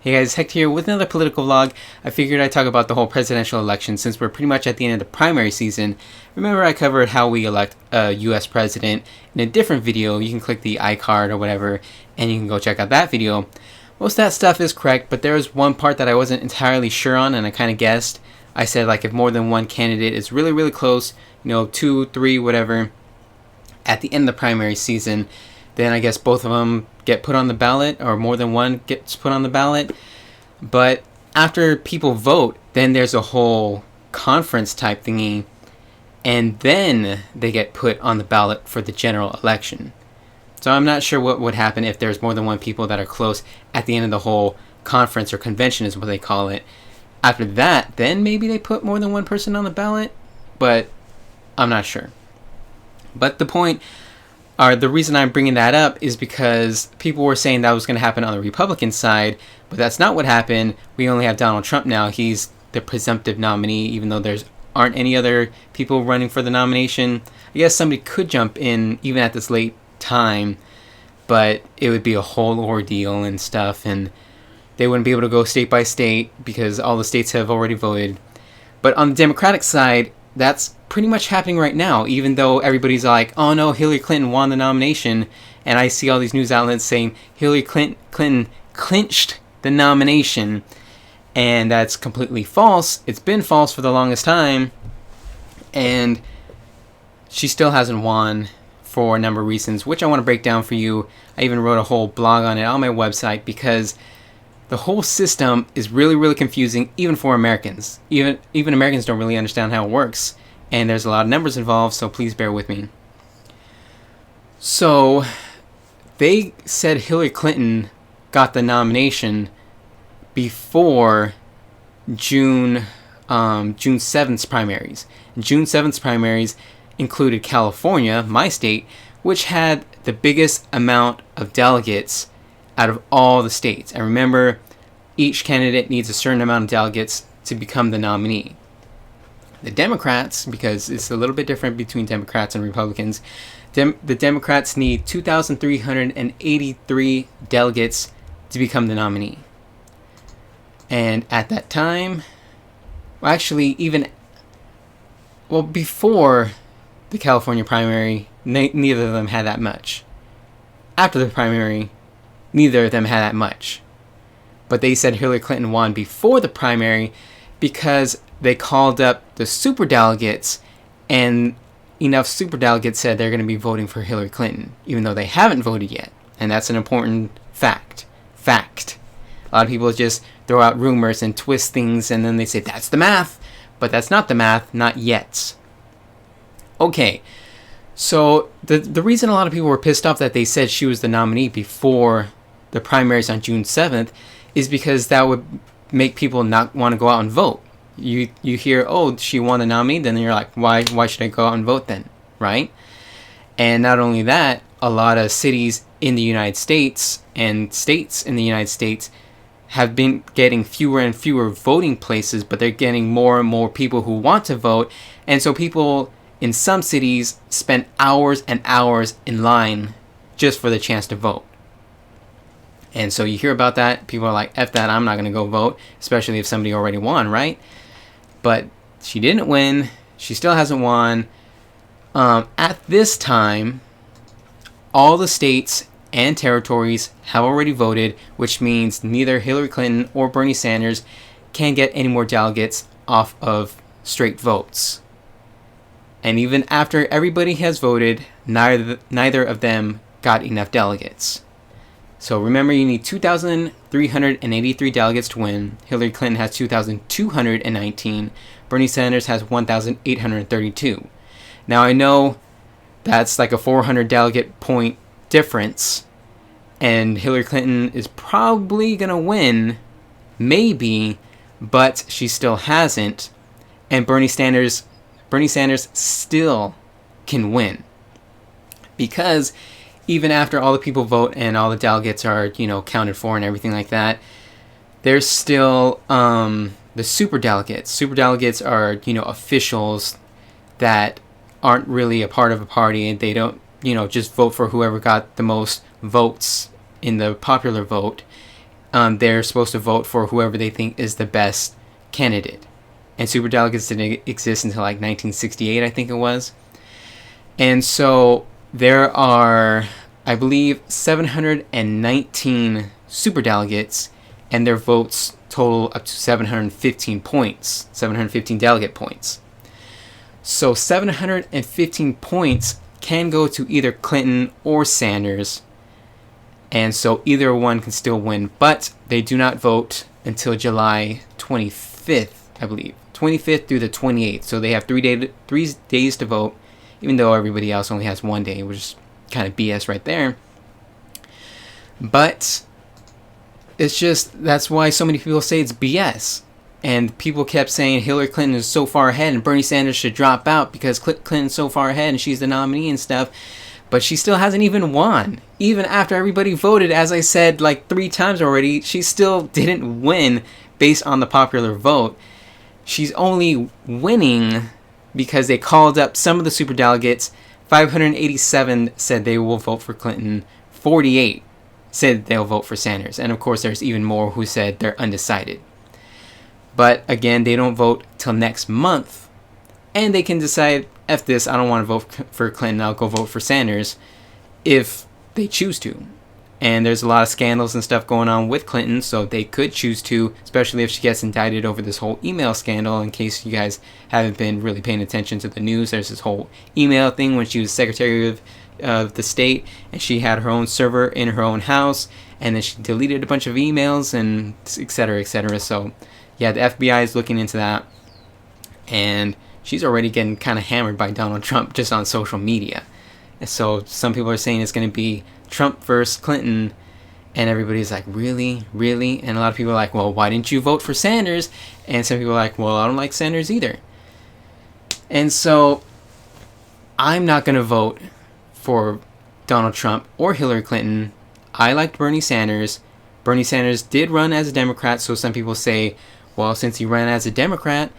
Hey guys, Heck here with another political vlog. I figured I'd talk about the whole presidential election since we're pretty much at the end of the primary season. Remember I covered how we elect a US president in a different video. You can click the iCard or whatever and you can go check out that video. Most of that stuff is correct, but there was one part that I wasn't entirely sure on and I kind of guessed. I said like if more than one candidate is really close, 2, 3, whatever, at the end of the primary season, then I guess both of them get put on the ballot, or more than one gets put on the ballot. But after people vote, then there's a whole conference type thingy, and then they get put on the ballot for the general election. So I'm not sure what would happen if there's more than one people that are close at the end of the whole conference or convention is what they call it. After that, then maybe they put more than one person on the ballot, but I'm not sure. But the point, or the reason I'm bringing that up is because people were saying that was going to happen on the Republican side, but that's not what happened. We only have Donald Trump now. He's the presumptive nominee, even though there aren't any other people running for the nomination. I guess somebody could jump in even at this late time, but it would be a whole ordeal and stuff, and they wouldn't be able to go state by state because all the states have already voted. But on the Democratic side, that's pretty much happening right now, even though everybody's like, oh no, Hillary Clinton won the nomination, and I see all these news outlets saying Hillary Clinton clinched the nomination, and that's completely false. It's been false for the longest time, and she still hasn't won for a number of reasons, which I want to break down for you. I even wrote a whole blog on it on my website because the whole system is really confusing, even for Americans. Even Americans don't really understand how it works, and there's a lot of numbers involved, so please bear with me. So they said Hillary Clinton got the nomination before June 7th's primaries. June 7th's primaries included California, my state, which had the biggest amount of delegates out of all the states. And remember, each candidate needs a certain amount of delegates to become the nominee. The Democrats, because it's a little bit different between Democrats and Republicans, the Democrats need 2,383 delegates to become the nominee. And at that time, before the California primary, neither of them had that much. After the primary, neither of them had that much. But they said Hillary Clinton won before the primary because they called up the superdelegates, and enough superdelegates said they're going to be voting for Hillary Clinton, even though they haven't voted yet. And that's an important fact. A lot of people just throw out rumors and twist things, and then they say, that's the math. But that's not the math, not yet. Okay, so the reason a lot of people were pissed off that they said she was the nominee before the primaries on June 7th is because that would make people not want to go out and vote. You hear, oh, she won the nominee, then you're like, why should I go out and vote then, right? And not only that, a lot of cities in the United States and states in the United States have been getting fewer and fewer voting places, but they're getting more and more people who want to vote, and so people in some cities spend hours and hours in line just for the chance to vote. And so you hear about that, people are like, F that, I'm not going to go vote, especially if somebody already won, right? But she didn't win. She still hasn't won. At this time, all the states and territories have already voted, which means neither Hillary Clinton or Bernie Sanders can get any more delegates off of straight votes. And even after everybody has voted, neither of them got enough delegates. So remember, you need 2,383 delegates to win. Hillary Clinton has 2,219. Bernie Sanders has 1,832. Now I know that's like a 400 delegate point difference, and Hillary Clinton is probably going to win, maybe, but she still hasn't. And Bernie Sanders still can win. Because even after all the people vote and all the delegates are, counted for and everything like that, there's still the superdelegates. Superdelegates are, officials that aren't really a part of a party, and they don't, just vote for whoever got the most votes in the popular vote. they're supposed to vote for whoever they think is the best candidate. And superdelegates didn't exist until like 1968, I think it was. And so there are, I believe, 719 superdelegates, and their votes total up to 715 points, 715 delegate points. So 715 points can go to either Clinton or Sanders, and so either one can still win, but they do not vote until July 25th, I believe. 25th through the 28th, so they have 3 days to vote, even though everybody else only has 1 day, which is kind of BS right there. But it's just, that's why so many people say it's BS. And people kept saying Hillary Clinton is so far ahead and Bernie Sanders should drop out because Clinton's so far ahead and she's the nominee and stuff. But she still hasn't even won. Even after everybody voted, as I said like 3 times already, she still didn't win based on the popular vote. She's only winning because they called up some of the superdelegates. 587 said they will vote for Clinton. 48 said they'll vote for Sanders. And of course, there's even more who said they're undecided. But again, they don't vote till next month. And they can decide, F this, I don't want to vote for Clinton, I'll go vote for Sanders, if they choose to. And there's a lot of scandals and stuff going on with Clinton, so they could choose to, especially if she gets indicted over this whole email scandal. In case you guys haven't been really paying attention to the news, there's this whole email thing when she was Secretary of the State, and she had her own server in her own house, and then she deleted a bunch of emails, and etc., etc. So yeah, the FBI is looking into that, and she's already getting kind of hammered by Donald Trump just on social media. And so some people are saying it's going to be Trump versus Clinton, and everybody's like, really? Really? And a lot of people are like, well, why didn't you vote for Sanders? And some people are like, well, I don't like Sanders either. And so I'm not going to vote for Donald Trump or Hillary Clinton. I liked Bernie Sanders. Bernie Sanders did run as a Democrat, so some people say, well, since he ran as a Democrat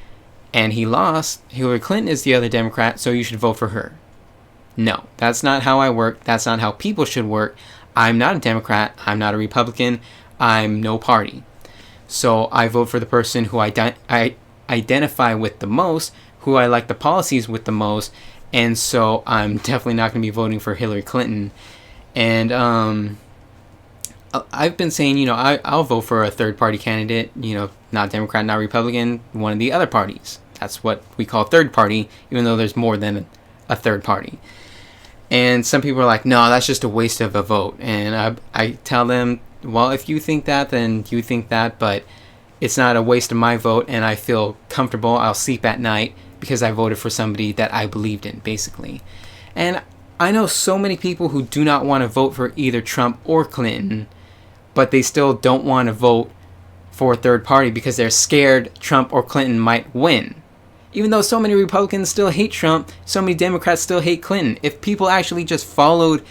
and he lost, Hillary Clinton is the other Democrat, so you should vote for her. No, that's not how I work. That's not how people should work. I'm not a Democrat. I'm not a Republican. I'm no party. So I vote for the person who I identify with the most, who I like the policies with the most, and so I'm definitely not going to be voting for Hillary Clinton. And I've been saying, I'll vote for a third-party candidate, not Democrat, not Republican, one of the other parties. That's what we call third party, even though there's more than a third party. And some people are like, no, that's just a waste of a vote. And I tell them, well, if you think that, then you think that, but it's not a waste of my vote, and I feel comfortable. I'll sleep at night because I voted for somebody that I believed in, basically. And I know so many people who do not want to vote for either Trump or Clinton, but they still don't want to vote for a third party because they're scared Trump or Clinton might win. Even though so many Republicans still hate Trump, so many Democrats still hate Clinton. If people actually just followed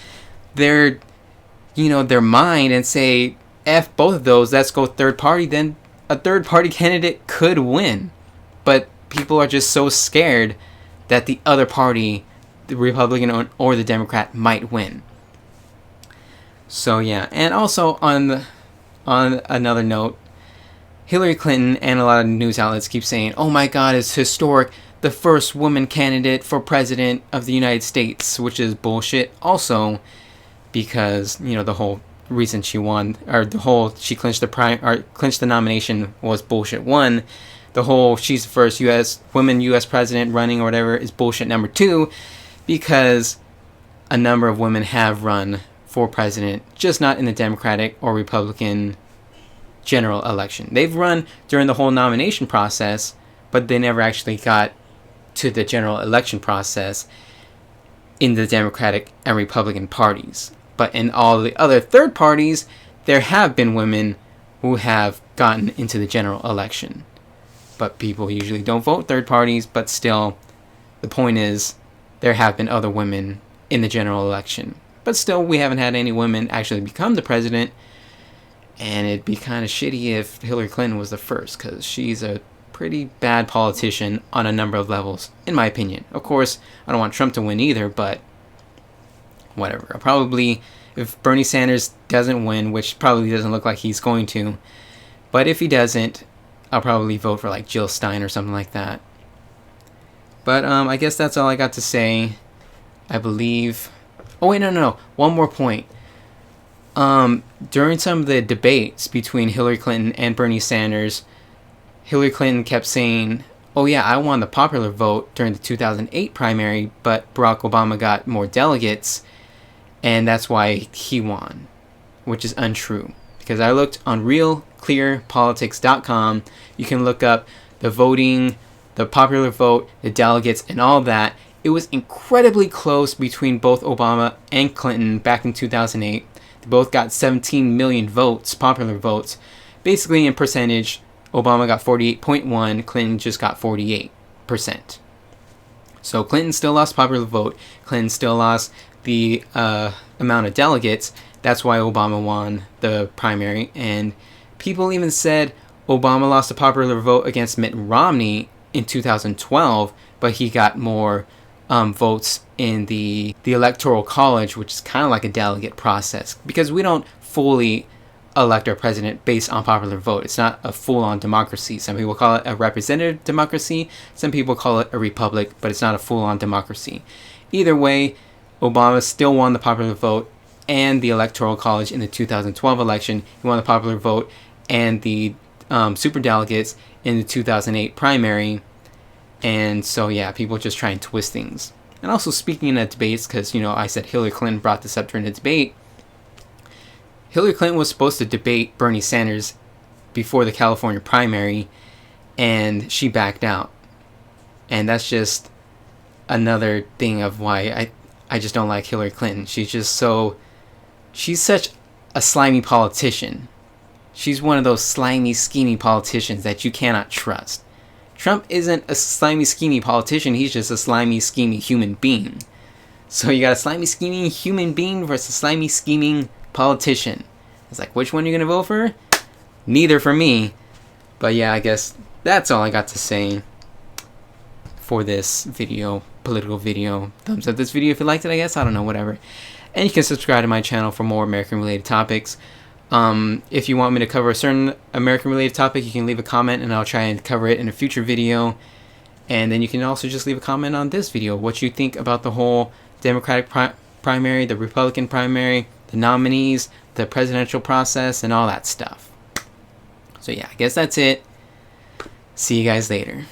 their mind and say, F both of those, let's go third party, then a third party candidate could win. But people are just so scared that the other party, the Republican or the Democrat, might win. So yeah, and also on another note, Hillary Clinton and a lot of news outlets keep saying, oh my God, it's historic, the first woman candidate for president of the United States, which is bullshit also, because, the whole reason she won, or she clinched the nomination was bullshit. One, the whole she's the first woman U.S. president running or whatever is bullshit. Number two, because a number of women have run for president, just not in the Democratic or Republican general election. They've run during the whole nomination process, but they never actually got to the general election process in the Democratic and Republican parties. But in all the other third parties, there have been women who have gotten into the general election. But people usually don't vote third parties, but still, the point is, there have been other women in the general election. But still, we haven't had any women actually become the president. And it'd be kind of shitty if Hillary Clinton was the first, because she's a pretty bad politician on a number of levels, in my opinion. Of course, I don't want Trump to win either, but whatever. I'll probably if Bernie Sanders doesn't win, which probably doesn't look like he's going to, but if he doesn't, I'll probably vote for like Jill Stein or something like that. But I guess that's all I got to say. I believe. Oh wait, no. One more point. During some of the debates between Hillary Clinton and Bernie Sanders, Hillary Clinton kept saying, "Oh yeah, I won the popular vote during the 2008 primary, but Barack Obama got more delegates, and that's why he won," which is untrue. Because I looked on realclearpolitics.com. You can look up the voting, the popular vote, the delegates, and all that. It was incredibly close between both Obama and Clinton back in 2008. They both got 17 million votes, popular votes. Basically, in percentage, Obama got 48.1, Clinton just got 48%. So Clinton still lost popular vote. Clinton still lost the amount of delegates. That's why Obama won the primary. And people even said Obama lost the popular vote against Mitt Romney in 2012, but he got more votes in the Electoral College, which is kind of like a delegate process, because we don't fully elect our president based on popular vote. It's not a full-on democracy. Some people call it a representative democracy. Some people call it a republic, but it's not a full-on democracy. Either way, Obama still won the popular vote and the Electoral College in the 2012 election. He won the popular vote and the superdelegates in the 2008 primary. And so, yeah, people just try and twist things. And also, speaking of debates, because, I said Hillary Clinton brought this up during the debate. Hillary Clinton was supposed to debate Bernie Sanders before the California primary, and she backed out. And that's just another thing of why I just don't like Hillary Clinton. She's such a slimy politician. She's one of those slimy, schemy politicians that you cannot trust. Trump isn't a slimy, schemy politician. He's just a slimy, schemy human being. So you got a slimy, scheming human being versus a slimy, scheming politician. It's like, which one are you going to vote for? Neither for me. But yeah, I guess that's all I got to say for this video, political video. Thumbs up this video if you liked it, I guess. I don't know, whatever. And you can subscribe to my channel for more American-related topics. If you want me to cover a certain American-related topic, you can leave a comment and I'll try and cover it in a future video. And then you can also just leave a comment on this video, what you think about the whole Democratic primary, the Republican primary, the nominees, the presidential process, and all that stuff. So yeah, I guess that's it. See you guys later.